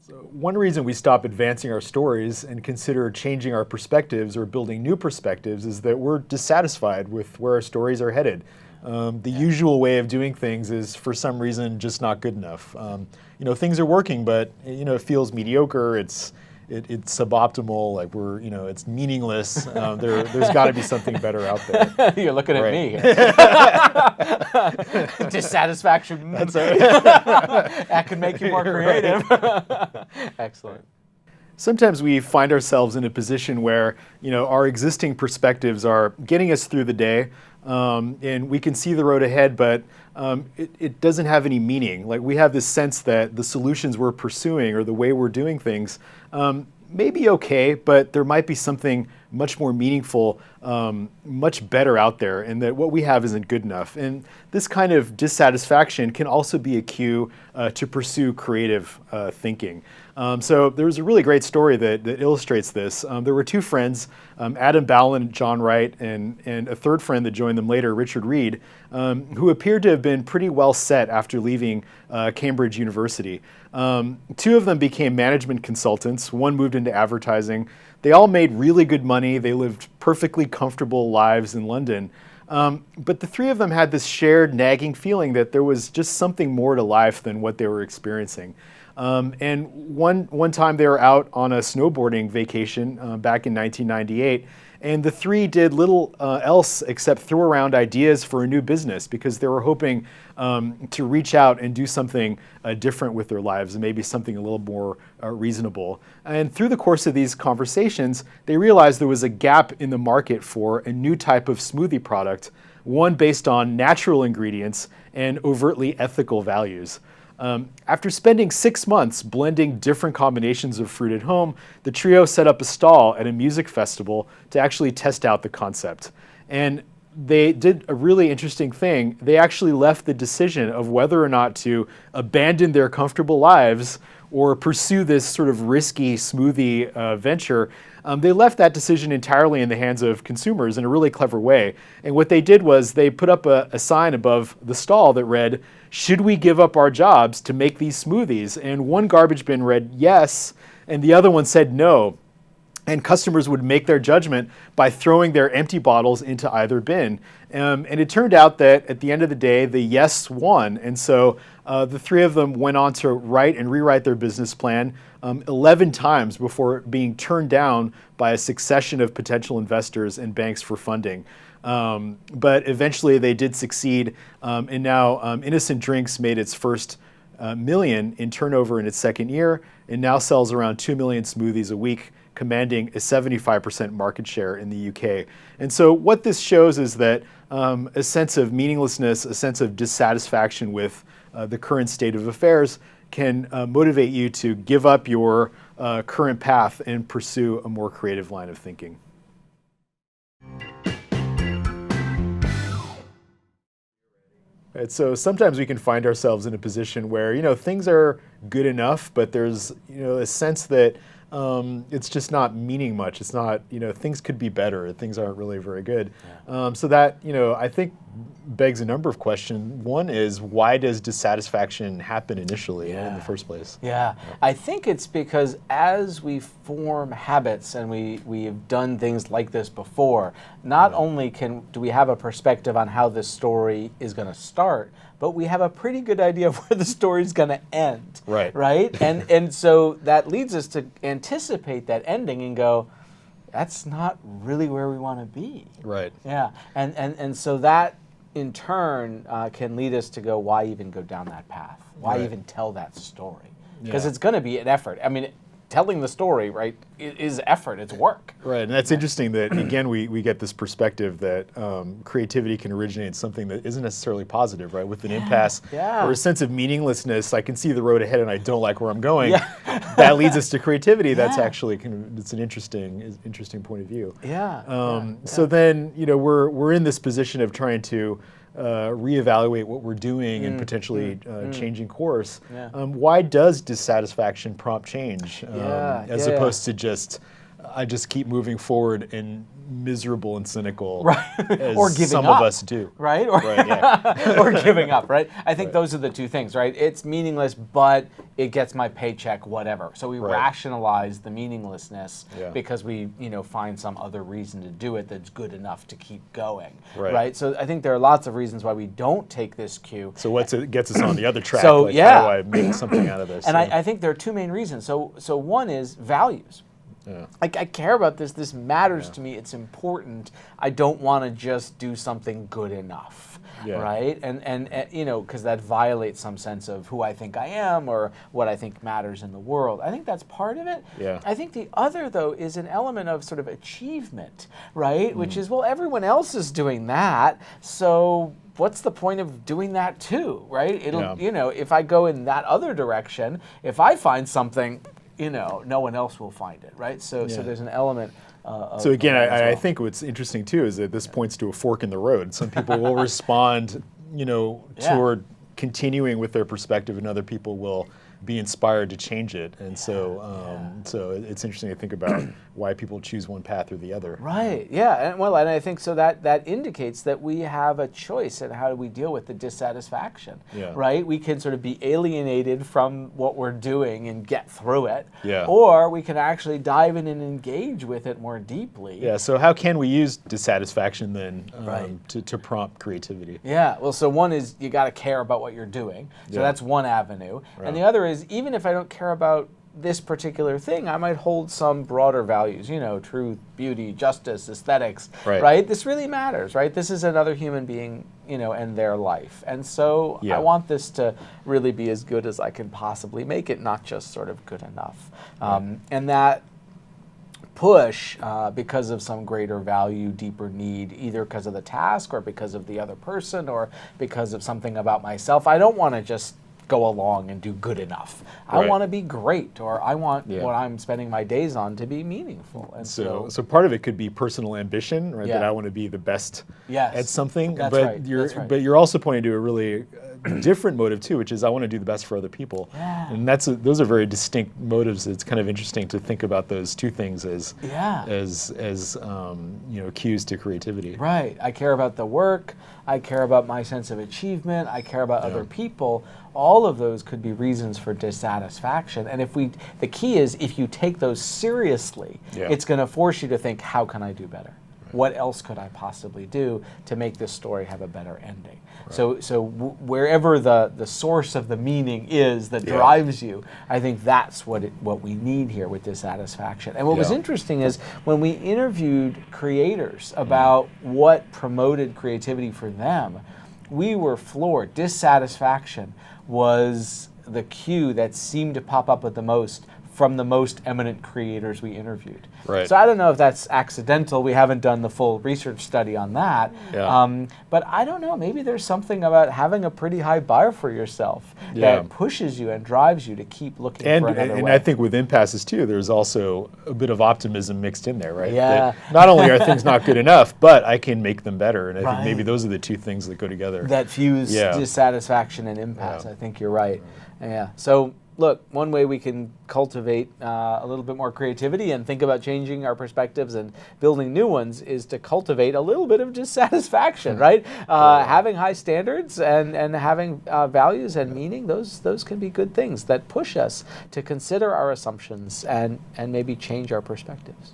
One reason we stop advancing our stories and consider changing our perspectives or building new perspectives is that we're dissatisfied with where our stories are headed. The usual way of doing things is, for some reason, just not good enough. Things are working, but it feels mediocre. It's suboptimal. Like it's meaningless. There's got to be something better out there. You're looking at me. Dissatisfaction. That's right. That could make you more creative. Excellent. Sometimes we find ourselves in a position where our existing perspectives are getting us through the day, and we can see the road ahead, but it doesn't have any meaning. Like, we have this sense that the solutions we're pursuing or the way we're doing things may be okay, but there might be something much more meaningful, much better out there, and that what we have isn't good enough. And this kind of dissatisfaction can also be a cue to pursue creative thinking. So there's a really great story that illustrates this. There were two friends, Adam Ballin and John Wright, and a third friend that joined them later, Richard Reed, who appeared to have been pretty well set after leaving Cambridge University. Two of them became management consultants. One moved into advertising. They all made really good money. They lived perfectly comfortable lives in London. But the three of them had this shared nagging feeling that there was just something more to life than what they were experiencing. And one time they were out on a snowboarding vacation back in 1998, and the three did little else except throw around ideas for a new business because they were hoping to reach out and do something different with their lives, and maybe something a little more reasonable. And through the course of these conversations, they realized there was a gap in the market for a new type of smoothie product, one based on natural ingredients and overtly ethical values. After spending 6 months blending different combinations of fruit at home, the trio set up a stall at a music festival to actually test out the concept. And they did a really interesting thing. They actually left the decision of whether or not to abandon their comfortable lives or pursue this sort of risky smoothie venture. They left that decision entirely in the hands of consumers in a really clever way. And what they did was they put up a sign above the stall that read, "Should we give up our jobs to make these smoothies?" And one garbage bin read yes, and the other one said no. And customers would make their judgment by throwing their empty bottles into either bin. And it turned out that at the end of the day, the yes won. And so the three of them went on to write and rewrite their business plan 11 times before being turned down by a succession of potential investors and banks for funding. But eventually they did succeed, and now Innocent Drinks made its first million in turnover in its second year, and now sells around 2 million smoothies a week, commanding a 75% market share in the UK. And so what this shows is that a sense of meaninglessness, a sense of dissatisfaction with the current state of affairs can motivate you to give up your current path and pursue a more creative line of thinking. Right, so sometimes we can find ourselves in a position where things are good enough, but there's a sense that it's just not meaning much. It's not, things could be better. Things aren't really very good. Yeah. So that, I think begs a number of questions. One is, why does dissatisfaction happen initially in the first place? Yeah, I think it's because as we form habits and we have done things like this before, not only do we have a perspective on how this story is going to start, but we have a pretty good idea of where the story's going to end. Right. Right? And so that leads us to anticipate that ending and go, that's not really where we want to be. Right. Yeah. And so that in turn can lead us to go, why even go down that path? Why even tell that story? Because it's going to be an effort. I mean, telling the story, right, is effort, it's work. Right, and that's interesting that, again, we get this perspective that creativity can originate in something that isn't necessarily positive, right? With an impasse or a sense of meaninglessness, I can see the road ahead and I don't like where I'm going. That leads us to creativity. That's actually, it's an interesting point of view. So then, we're in this position of trying to reevaluate what we're doing and potentially changing course. Why does dissatisfaction prompt change as opposed to just I just keep moving forward and miserable and cynical, Right. as Or giving some up. of us do. Right? Or, Right, yeah. or giving up, right? I think Right. those are the two things, right? It's meaningless, but it gets my paycheck, whatever. So we Right. rationalize the meaninglessness Yeah. because we, find some other reason to do it that's good enough to keep going, Right. So I think there are lots of reasons why we don't take this cue. So it gets us on the other track? So, like, yeah. how do I make something out of this? And Yeah. I think there are two main reasons. So one is values. Yeah. I care about this. This matters to me. It's important. I don't want to just do something good enough, Yeah. right? And because that violates some sense of who I think I am or what I think matters in the world. I think that's part of it. Yeah. I think the other, though, is an element of sort of achievement, right? Which Mm. is, well, everyone else is doing that, so what's the point of doing that too, right? It'll, Yeah. if I go in that other direction, if I find something, no one else will find it, right? So Yeah. there's an element of So again, of that as I well. think what's interesting too is that this points to a fork in the road. Some people will respond, Yeah. toward continuing with their perspective, and other people will be inspired to change it. And so it's interesting to think about why people choose one path or the other. Right. Yeah. And I think so that indicates that we have a choice in how do we deal with the dissatisfaction. Yeah. Right. We can sort of be alienated from what we're doing and get through it. Yeah. Or we can actually dive in and engage with it more deeply. Yeah. So how can we use dissatisfaction then Right. to prompt creativity? Yeah, well, so one is you got to care about what you're doing. So Yeah. that's one avenue. Right. And the other is even if I don't care about this particular thing, I might hold some broader values, truth, beauty, justice, aesthetics, Right. This really matters, right? This is another human being, and their life. And so Yeah. I want this to really be as good as I can possibly make it, not just sort of good enough. And that push because of some greater value, deeper need, either because of the task or because of the other person or because of something about myself. I don't want to just go along and do good enough. I Right. want to be great, or I want Yeah. what I'm spending my days on to be meaningful. And So part of it could be personal ambition, right? That Yeah. I want to be the best Yes. at something. That's but right. That's right. but you're also pointing to a really different motive too, which is I want to do the best for other people. Yeah. And those are very distinct motives. It's kind of interesting to think about those two things as Yeah. cues to creativity. Right. I care about the work. I care about my sense of achievement. I care about other people. All of those could be reasons for dissatisfaction. And the key is if you take those seriously, Yeah. it's going to force you to think, how can I do better? What else could I possibly do to make this story have a better ending? Right. So wherever the source of the meaning is that drives you, I think that's what we need here with dissatisfaction. And what was interesting is when we interviewed creators about what promoted creativity for them, we were floored. Dissatisfaction was the cue that seemed to pop up with the most from the most eminent creators we interviewed. Right. So I don't know if that's accidental. We haven't done the full research study on that. Yeah. But I don't know. Maybe there's something about having a pretty high bar for yourself that pushes you and drives you to keep looking for another way. And I think with impasses too, there's also a bit of optimism mixed in there, right? Yeah. That not only are things not good enough, but I can make them better. And I think maybe Right. those are the two things that go together. That fuse dissatisfaction and impasse. I think you're right. Yeah. So look, one way we can cultivate a little bit more creativity and think about changing our perspectives and building new ones is to cultivate a little bit of dissatisfaction, right? Having high standards and having values and meaning, those can be good things that push us to consider our assumptions and maybe change our perspectives.